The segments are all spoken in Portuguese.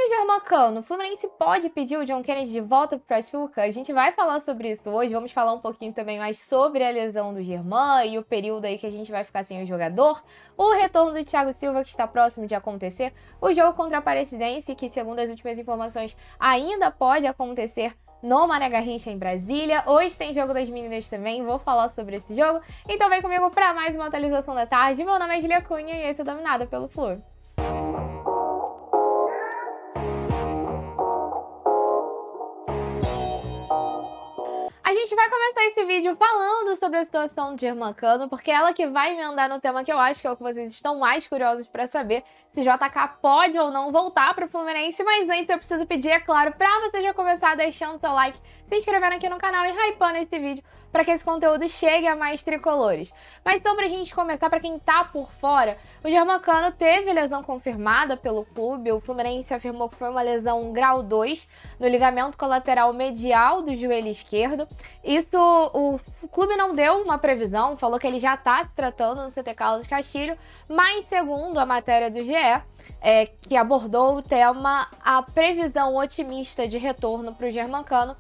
o Germancano, o Fluminense pode pedir o John Kennedy de volta pro Pachuca? A gente vai falar sobre isso hoje, vamos falar um pouquinho também mais sobre a lesão do Germán e o período aí que a gente vai ficar sem o jogador, o retorno do Thiago Silva que está próximo de acontecer, o jogo contra a Aparecidense que, segundo as últimas informações, ainda pode acontecer no Mané Garrincha em Brasília. Hoje tem jogo das meninas também, vou falar sobre esse jogo, então vem comigo para mais uma atualização da tarde. Meu nome é Julia Cunha e esse é Dominada pelo Flu. A gente vai começar esse vídeo falando sobre a situação do Germancano, porque é ela que vai emendar no tema que eu acho que é o que vocês estão mais curiosos para saber, se JK pode ou não voltar para o Fluminense. Mas antes eu preciso pedir, é claro, para você já começar deixando seu like, se inscrevendo aqui no canal e hypando esse vídeo para que esse conteúdo chegue a mais tricolores. Mas então, pra gente começar, para quem tá por fora, o Germancano teve lesão confirmada pelo clube. O Fluminense afirmou que foi uma lesão grau 2 no ligamento colateral medial do joelho esquerdo. Isso, o clube não deu uma previsão, falou que ele já tá se tratando no CT Carlos Castilho, mas segundo a matéria do GE, que abordou o tema, a previsão otimista de retorno para o Germancano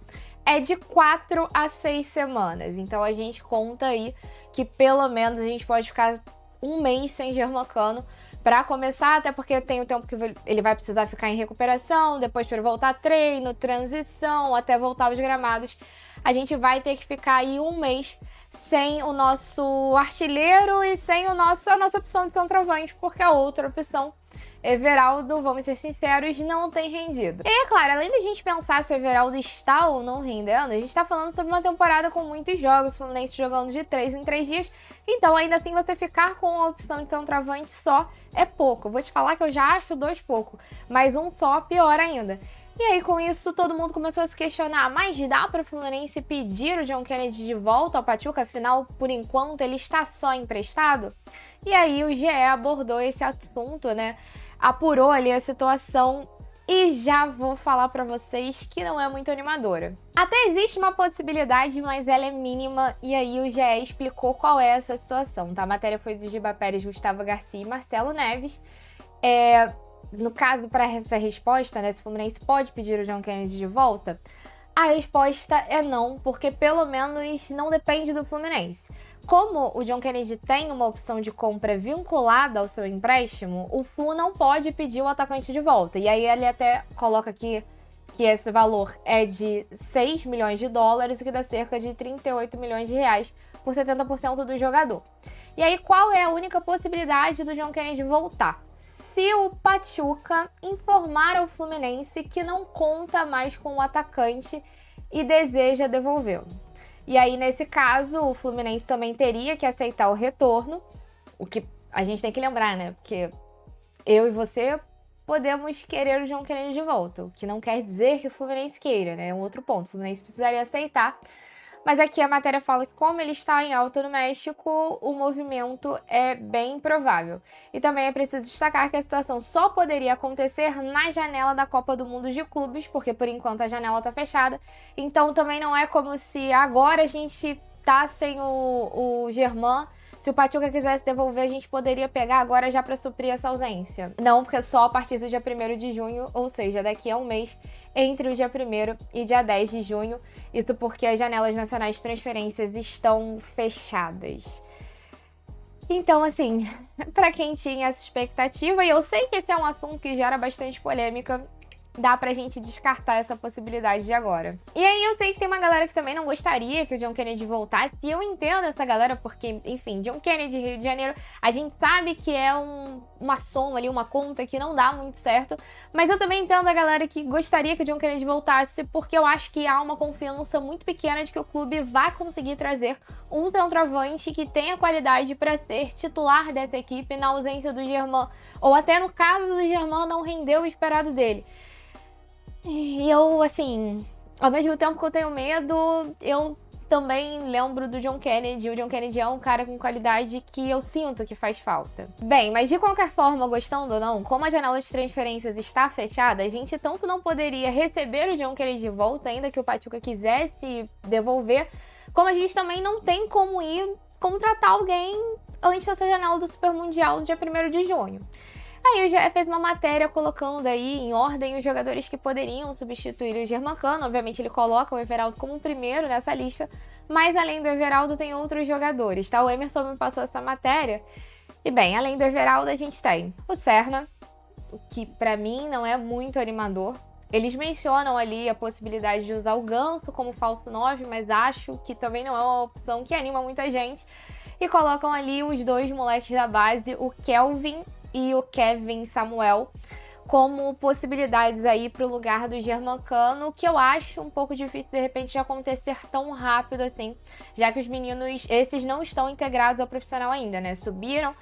é de 4 a 6 semanas. Então a gente conta aí que pelo menos a gente pode ficar um mês sem Germancano para começar, até porque tem o tempo que ele vai precisar ficar em recuperação, depois para voltar a treino, transição, até voltar aos gramados. A gente vai ter que ficar aí um mês sem o nosso artilheiro e sem a nossa opção de centroavante, porque a outra opção, Everaldo, vamos ser sinceros, não tem rendido. E é claro, além da gente pensar se o Everaldo está ou não rendendo, a gente está falando sobre uma temporada com muitos jogos, o Fluminense jogando de 3 em 3 dias, então ainda assim você ficar com a opção de centroavante só é pouco. Vou te falar que eu já acho 2 pouco, mas um só pior ainda. E aí, com isso, todo mundo começou a se questionar, mas dá para o Fluminense pedir o John Kennedy de volta ao Pachuca? Afinal, por enquanto, ele está só emprestado? E aí o GE abordou esse assunto, né? Apurou ali a situação e já vou falar para vocês que não é muito animadora. Até existe uma possibilidade, mas ela é mínima, e aí o GE explicou qual é essa situação, tá? A matéria foi do Giba Pérez, Gustavo Garcia e Marcelo Neves. No caso, para essa resposta, né, se o Fluminense pode pedir o John Kennedy de volta, a resposta é não, porque pelo menos não depende do Fluminense. Como o John Kennedy tem uma opção de compra vinculada ao seu empréstimo, o Flu não pode pedir o atacante de volta. E aí ele até coloca aqui que esse valor é de 6 milhões de dólares, o que dá cerca de 38 milhões de reais por 70% do jogador. E aí qual é a única possibilidade do John Kennedy voltar? Se o Pachuca informar ao Fluminense que não conta mais com o atacante e deseja devolvê-lo. E aí, nesse caso, o Fluminense também teria que aceitar o retorno, o que a gente tem que lembrar, né? Porque eu e você podemos querer o John Kennedy de volta, o que não quer dizer que o Fluminense queira, né? É um outro ponto, o Fluminense precisaria aceitar. Mas aqui a matéria fala que como ele está em alta no México, o movimento é bem improvável. E também é preciso destacar que a situação só poderia acontecer na janela da Copa do Mundo de Clubes, porque por enquanto a janela está fechada. Então também não é como se agora a gente tá sem o Germán. Se o Pachuca quisesse devolver, a gente poderia pegar agora já para suprir essa ausência. Não, porque é só a partir do dia 1º de junho, ou seja, daqui a um mês, entre o dia 1º e dia 10 de junho. Isso porque as janelas nacionais de transferências estão fechadas. Então, assim, para quem tinha essa expectativa, e eu sei que esse é um assunto que gera bastante polêmica, dá pra gente descartar essa possibilidade de agora. E aí eu sei que tem uma galera que também não gostaria que o John Kennedy voltasse, e eu entendo essa galera porque, enfim, John Kennedy, Rio de Janeiro, a gente sabe que é uma soma ali, uma conta que não dá muito certo, mas eu também entendo a galera que gostaria que o John Kennedy voltasse, porque eu acho que há uma confiança muito pequena de que o clube vai conseguir trazer um centroavante que tenha qualidade para ser titular dessa equipe na ausência do Germán, ou até no caso do Germán não render o esperado dele. E eu, assim, ao mesmo tempo que eu tenho medo, eu também lembro do John Kennedy. O John Kennedy é um cara com qualidade que eu sinto que faz falta. Bem, mas de qualquer forma, gostando ou não, como a janela de transferências está fechada, a gente tanto não poderia receber o John Kennedy de volta, ainda que o Pachuca quisesse devolver, como a gente também não tem como ir contratar alguém antes dessa janela do Super Mundial do dia 1º de junho. Aí o GE fez uma matéria colocando aí em ordem os jogadores que poderiam substituir o Germancano. Obviamente ele coloca o Everaldo como o primeiro nessa lista, mas além do Everaldo tem outros jogadores, tá? O Emerson me passou essa matéria. E bem, além do Everaldo a gente tem o Serna, o que pra mim não é muito animador. Eles mencionam ali a possibilidade de usar o Ganso como falso 9, mas acho que também não é uma opção que anima muita gente. E colocam ali os dois moleques da base, o Kelvin e o Kevin Samuel, como possibilidades aí para o lugar do Germancano, que eu acho um pouco difícil de repente de acontecer tão rápido assim, já que os meninos, esses não estão integrados ao profissional ainda, né? Subiram,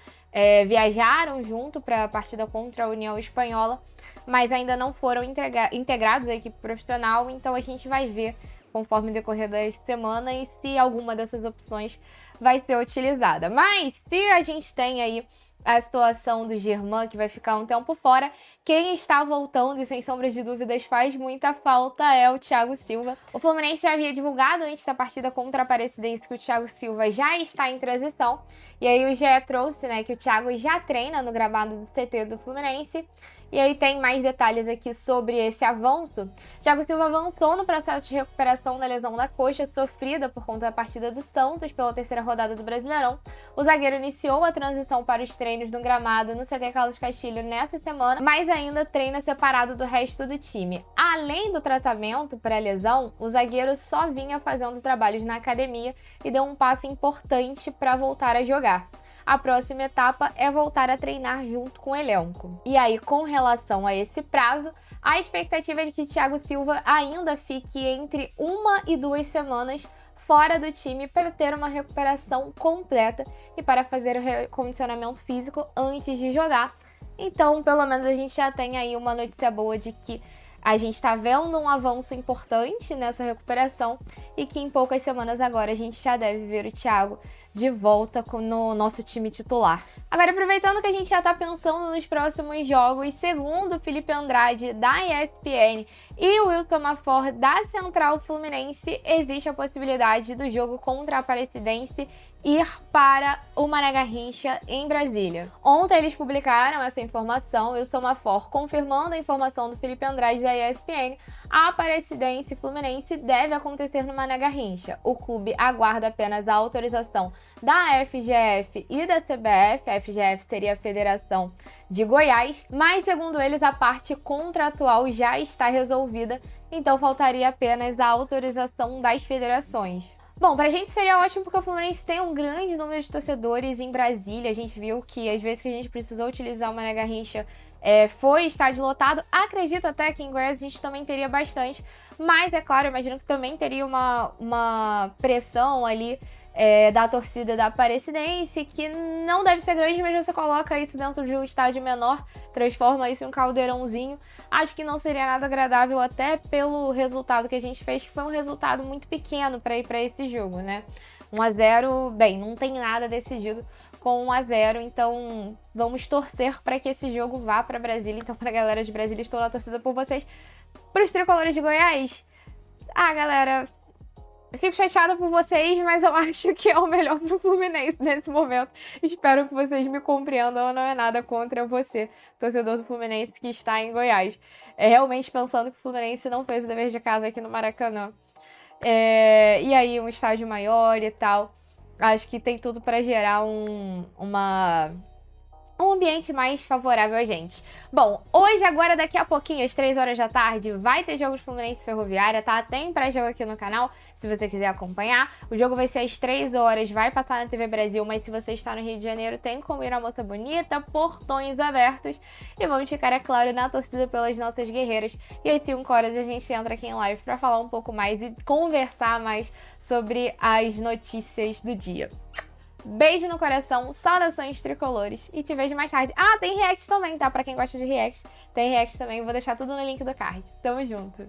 viajaram junto para a partida contra a União Espanhola, mas ainda não foram integrados à equipe profissional, então a gente vai ver conforme o decorrer da semana e se alguma dessas opções vai ser utilizada. Mas se a gente tem aí a situação do Germán, que vai ficar um tempo fora, quem está voltando e sem sombras de dúvidas faz muita falta é o Thiago Silva. O Fluminense já havia divulgado antes da partida contra a Aparecidense que o Thiago Silva já está em transição, e aí o GE trouxe, né, que o Thiago já treina no gramado do CT do Fluminense. E aí tem mais detalhes aqui sobre esse avanço. Thiago Silva avançou no processo de recuperação da lesão da coxa sofrida por conta da partida do Santos pela terceira rodada do Brasileirão. O zagueiro iniciou a transição para os treinos no gramado no CT Carlos Castilho nessa semana, mas ainda treina separado do resto do time. Além do tratamento para a lesão, o zagueiro só vinha fazendo trabalhos na academia e deu um passo importante para voltar a jogar. A próxima etapa é voltar a treinar junto com o elenco. E aí, com relação a esse prazo, a expectativa é de que Thiago Silva ainda fique entre 1 e 2 semanas fora do time para ter uma recuperação completa e para fazer o recondicionamento físico antes de jogar. Então, pelo menos a gente já tem aí uma notícia boa de que a gente está vendo um avanço importante nessa recuperação e que em poucas semanas agora a gente já deve ver o Thiago de volta no nosso time titular. Agora, aproveitando que a gente já está pensando nos próximos jogos, segundo o Felipe Andrade, da ESPN, e o Wilson Mafor, da Central Fluminense, existe a possibilidade do jogo contra a Aparecidense ir para o Mané Garrincha em Brasília. Ontem eles publicaram essa informação, Wilson Mafor confirmando a informação do Felipe Andrade da ESPN, a Aparecidense Fluminense deve acontecer no Mané Garrincha. O clube aguarda apenas a autorização da FGF e da CBF, a FGF seria a Federação de Goiás, mas segundo eles a parte contratual já está resolvida, então faltaria apenas a autorização das federações. Bom, pra gente seria ótimo porque o Fluminense tem um grande número de torcedores em Brasília. A gente viu que às vezes que a gente precisou utilizar o Mané Garrincha foi estádio lotado. Acredito até que em Goiás a gente também teria bastante, mas é claro, eu imagino que também teria uma pressão ali da torcida da Aparecidense, que não deve ser grande, mas você coloca isso dentro de um estádio menor, transforma isso em um caldeirãozinho. Acho que não seria nada agradável, até pelo resultado que a gente fez, que foi um resultado muito pequeno para ir para esse jogo, né? 1-0, bem, não tem nada decidido com 1-0, então vamos torcer para que esse jogo vá para Brasília. Então, para a galera de Brasília, estou na torcida por vocês. Para os tricolores de Goiás, galera, eu fico chateada por vocês, mas eu acho que é o melhor pro Fluminense nesse momento. Espero que vocês me compreendam, não é nada contra você, torcedor do Fluminense que está em Goiás. Realmente pensando que o Fluminense não fez o dever de casa aqui no Maracanã. E aí, um estádio maior e tal. Acho que tem tudo para gerar um ambiente mais favorável a gente. Bom, hoje, agora, daqui a pouquinho, às 3 horas da tarde, vai ter jogo de Fluminense e Ferroviária, tá? Tem pré-jogo aqui no canal, se você quiser acompanhar. O jogo vai ser às 3 horas, vai passar na TV Brasil, mas se você está no Rio de Janeiro, tem como ir à Moça Bonita, portões abertos. E vamos ficar, é claro, na torcida pelas nossas guerreiras. E às 5 horas a gente entra aqui em live pra falar um pouco mais e conversar mais sobre as notícias do dia. Beijo no coração, saudações tricolores e te vejo mais tarde. Tem react também, tá? Pra quem gosta de react, tem react também, vou deixar tudo no link do card. Tamo junto!